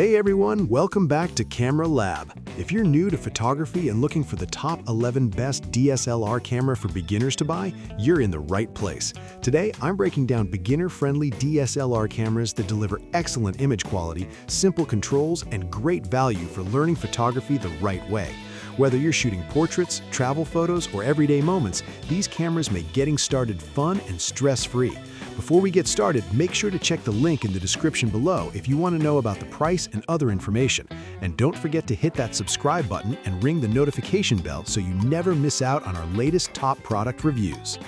Hey everyone, welcome back to Camera Lab. If you're new to photography and looking for the top 11 best DSLR camera for beginners to buy, you're in the right place. Today, I'm breaking down beginner-friendly DSLR cameras that deliver excellent image quality, simple controls, and great value for learning photography the right way. Whether you're shooting portraits, travel photos, or everyday moments, these cameras make getting started fun and stress-free. Before we get started, make sure to check the link in the description below if you want to know about the price and other information. And don't forget to hit that subscribe button and ring the notification bell so you never miss out on our latest top product reviews.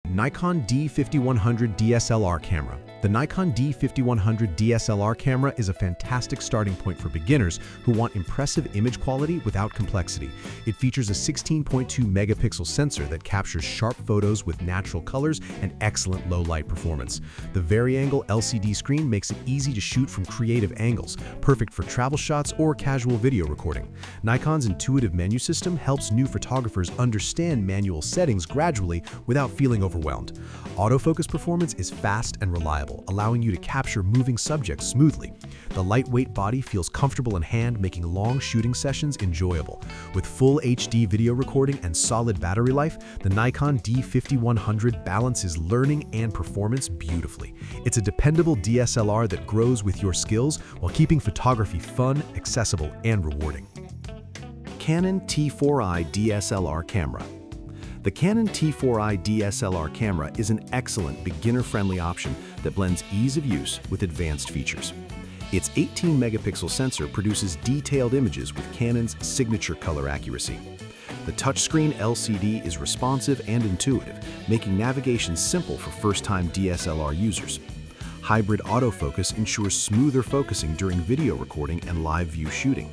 Nikon D5100 DSLR camera. The Nikon D5100 DSLR camera is a fantastic starting point for beginners who want impressive image quality without complexity. It features a 16.2 megapixel sensor that captures sharp photos with natural colors and excellent low-light performance. The vari-angle LCD screen makes it easy to shoot from creative angles, perfect for travel shots or casual video recording. Nikon's intuitive menu system helps new photographers understand manual settings gradually without feeling overwhelmed. Autofocus performance is fast and reliable, allowing you to capture moving subjects smoothly. The lightweight body feels comfortable in hand, making long shooting sessions enjoyable. With full HD video recording and solid battery life, the Nikon D5100 balances learning and performance beautifully. It's a dependable DSLR that grows with your skills while keeping photography fun, accessible, and rewarding. Canon T4i DSLR camera. The Canon T4i DSLR camera is an excellent beginner-friendly option that blends ease of use with advanced features. Its 18-megapixel sensor produces detailed images with Canon's signature color accuracy. The touchscreen LCD is responsive and intuitive, making navigation simple for first-time DSLR users. Hybrid autofocus ensures smoother focusing during video recording and live view shooting.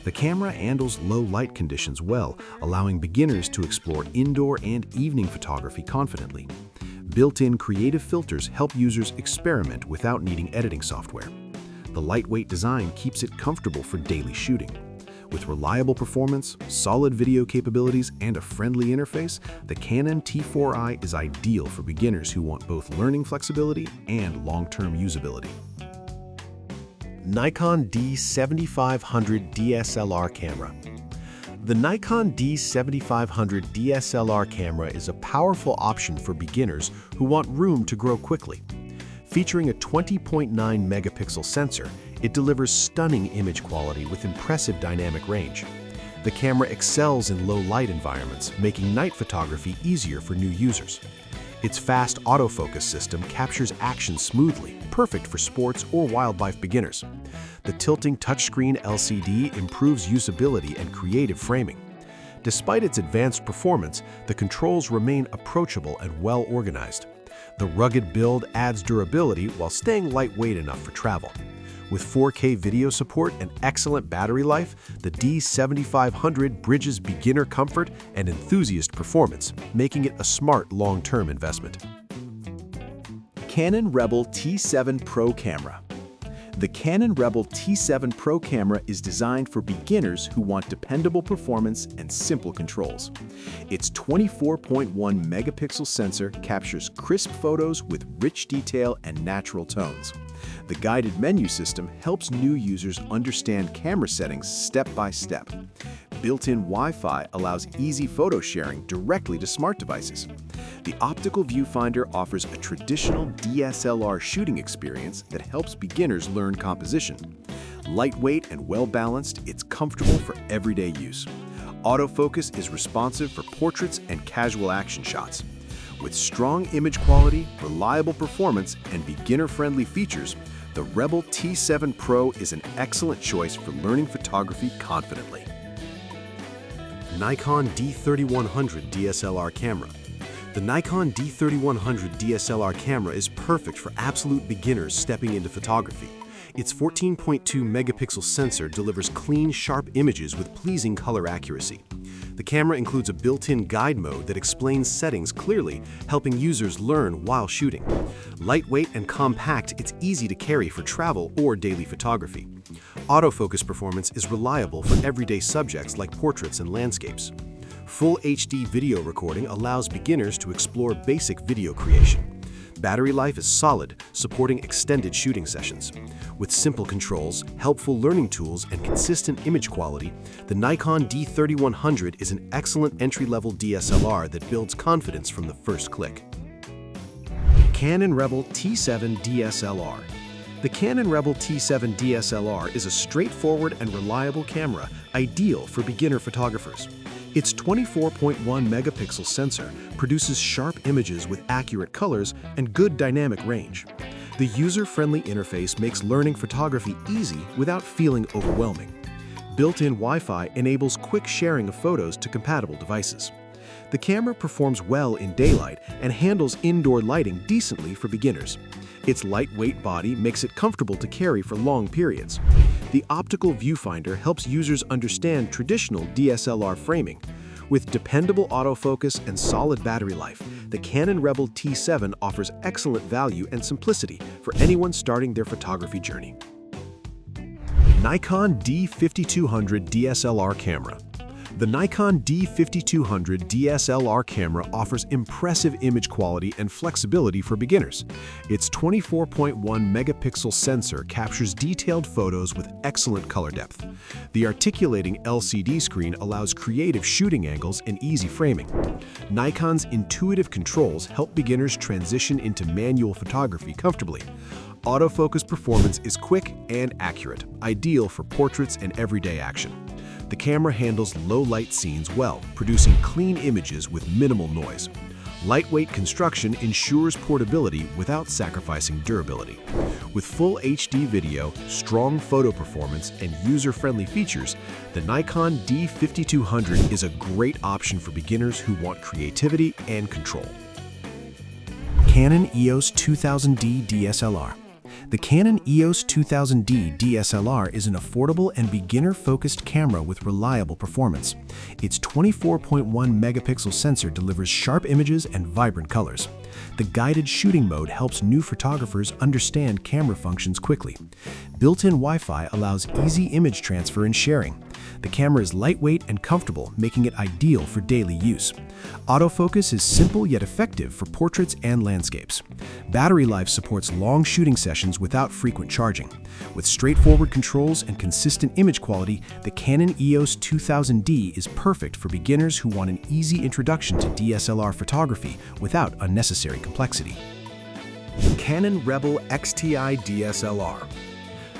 The camera handles low light conditions well, allowing beginners to explore indoor and evening photography confidently. Built-in creative filters help users experiment without needing editing software. The lightweight design keeps it comfortable for daily shooting. With reliable performance, solid video capabilities, and a friendly interface, the Canon T4i is ideal for beginners who want both learning flexibility and long-term usability. Nikon D7500 DSLR camera. The Nikon D7500 DSLR camera is a powerful option for beginners who want room to grow quickly. Featuring a 20.9 megapixel sensor, it delivers stunning image quality with impressive dynamic range. The camera excels in low-light environments, making night photography easier for new users. Its fast autofocus system captures action smoothly, perfect for sports or wildlife beginners. The tilting touchscreen LCD improves usability and creative framing. Despite its advanced performance, the controls remain approachable and well organized. The rugged build adds durability while staying lightweight enough for travel. With 4K video support and excellent battery life, the D7500 bridges beginner comfort and enthusiast performance, making it a smart long-term investment. Canon Rebel T7 Pro camera. The Canon Rebel T7 Pro camera is designed for beginners who want dependable performance and simple controls. Its 24.1 megapixel sensor captures crisp photos with rich detail and natural tones. The guided menu system helps new users understand camera settings step by step. Built-in Wi-Fi allows easy photo sharing directly to smart devices. The optical viewfinder offers a traditional DSLR shooting experience that helps beginners learn composition. Lightweight and well-balanced, it's comfortable for everyday use. Autofocus is responsive for portraits and casual action shots. With strong image quality, reliable performance, and beginner-friendly features, the Rebel T7 Pro is an excellent choice for learning photography confidently. Nikon D3100 DSLR camera. The Nikon D3100 DSLR camera is perfect for absolute beginners stepping into photography. Its 14.2 megapixel sensor delivers clean, sharp images with pleasing color accuracy. The camera includes a built-in guide mode that explains settings clearly, helping users learn while shooting. Lightweight and compact, it's easy to carry for travel or daily photography. Autofocus performance is reliable for everyday subjects like portraits and landscapes. Full HD video recording allows beginners to explore basic video creation. Battery life is solid, supporting extended shooting sessions. With simple controls, helpful learning tools, and consistent image quality, the Nikon D3100 is an excellent entry-level DSLR that builds confidence from the first click. Canon Rebel T7 DSLR. The Canon Rebel T7 DSLR is a straightforward and reliable camera, ideal for beginner photographers. Its 24.1 megapixel sensor produces sharp images with accurate colors and good dynamic range. The user-friendly interface makes learning photography easy without feeling overwhelming. Built-in Wi-Fi enables quick sharing of photos to compatible devices. The camera performs well in daylight and handles indoor lighting decently for beginners. Its lightweight body makes it comfortable to carry for long periods. The optical viewfinder helps users understand traditional DSLR framing. With dependable autofocus and solid battery life, the Canon Rebel T7 offers excellent value and simplicity for anyone starting their photography journey. Nikon D5200 DSLR camera. The Nikon D5200 DSLR camera offers impressive image quality and flexibility for beginners. Its 24.1 megapixel sensor captures detailed photos with excellent color depth. The articulating LCD screen allows creative shooting angles and easy framing. Nikon's intuitive controls help beginners transition into manual photography comfortably. Autofocus performance is quick and accurate, ideal for portraits and everyday action. The camera handles low-light scenes well, producing clean images with minimal noise. Lightweight construction ensures portability without sacrificing durability. With full HD video, strong photo performance, and user-friendly features, the Nikon D5200 is a great option for beginners who want creativity and control. Canon EOS 2000D DSLR. The Canon EOS 2000D DSLR is an affordable and beginner-focused camera with reliable performance. Its 24.1 megapixel sensor delivers sharp images and vibrant colors. The guided shooting mode helps new photographers understand camera functions quickly. Built-in Wi-Fi allows easy image transfer and sharing. The camera is lightweight and comfortable, making it ideal for daily use. Autofocus is simple yet effective for portraits and landscapes. Battery life supports long shooting sessions without frequent charging. With straightforward controls and consistent image quality, the Canon EOS 2000D is perfect for beginners who want an easy introduction to DSLR photography without unnecessary complexity. Canon Rebel XTI DSLR.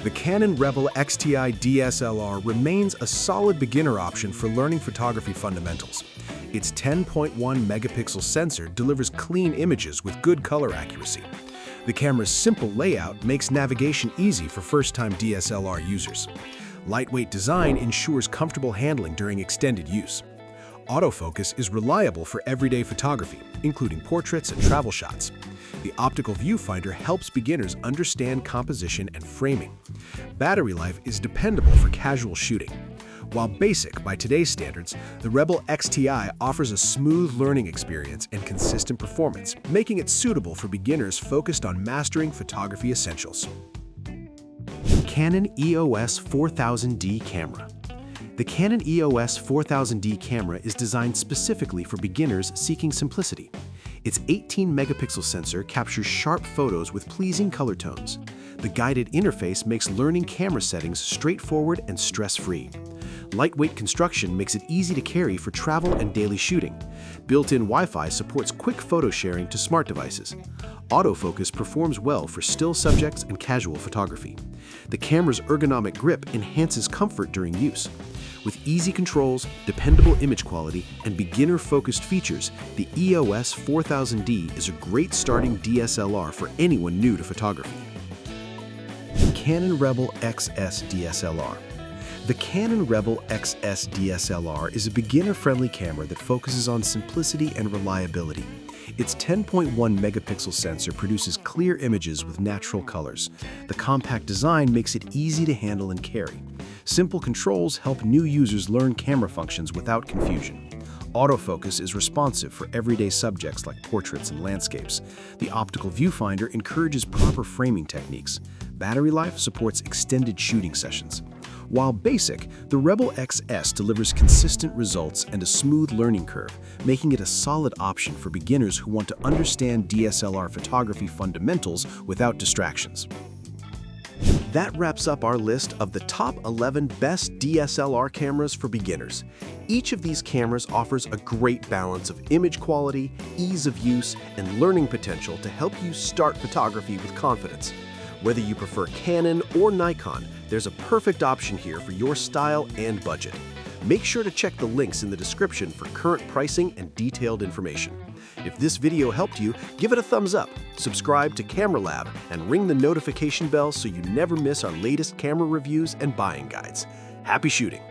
The Canon Rebel XTI DSLR remains a solid beginner option for learning photography fundamentals. Its 10.1 megapixel sensor delivers clean images with good color accuracy. The camera's simple layout makes navigation easy for first-time DSLR users. Lightweight design ensures comfortable handling during extended use. Autofocus is reliable for everyday photography, including portraits and travel shots. The optical viewfinder helps beginners understand composition and framing. Battery life is dependable for casual shooting. While basic by today's standards, the Rebel XTI offers a smooth learning experience and consistent performance, making it suitable for beginners focused on mastering photography essentials. Canon EOS 4000D camera. The Canon EOS 4000D camera is designed specifically for beginners seeking simplicity. Its 18-megapixel sensor captures sharp photos with pleasing color tones. The guided interface makes learning camera settings straightforward and stress-free. Lightweight construction makes it easy to carry for travel and daily shooting. Built-in Wi-Fi supports quick photo sharing to smart devices. Autofocus performs well for still subjects and casual photography. The camera's ergonomic grip enhances comfort during use. With easy controls, dependable image quality, and beginner-focused features, the EOS 4000D is a great starting DSLR for anyone new to photography. Canon Rebel XS DSLR. The Canon Rebel XS DSLR is a beginner-friendly camera that focuses on simplicity and reliability. Its 10.1 megapixel sensor produces clear images with natural colors. The compact design makes it easy to handle and carry. Simple controls help new users learn camera functions without confusion. Autofocus is responsive for everyday subjects like portraits and landscapes. The optical viewfinder encourages proper framing techniques. Battery life supports extended shooting sessions. While basic, the Rebel XS delivers consistent results and a smooth learning curve, making it a solid option for beginners who want to understand DSLR photography fundamentals without distractions. That wraps up our list of the top 11 best DSLR cameras for beginners. Each of these cameras offers a great balance of image quality, ease of use, and learning potential to help you start photography with confidence. Whether you prefer Canon or Nikon, there's a perfect option here for your style and budget. Make sure to check the links in the description for current pricing and detailed information. If this video helped you, give it a thumbs up, subscribe to Camera Lab, and ring the notification bell so you never miss our latest camera reviews and buying guides. Happy shooting!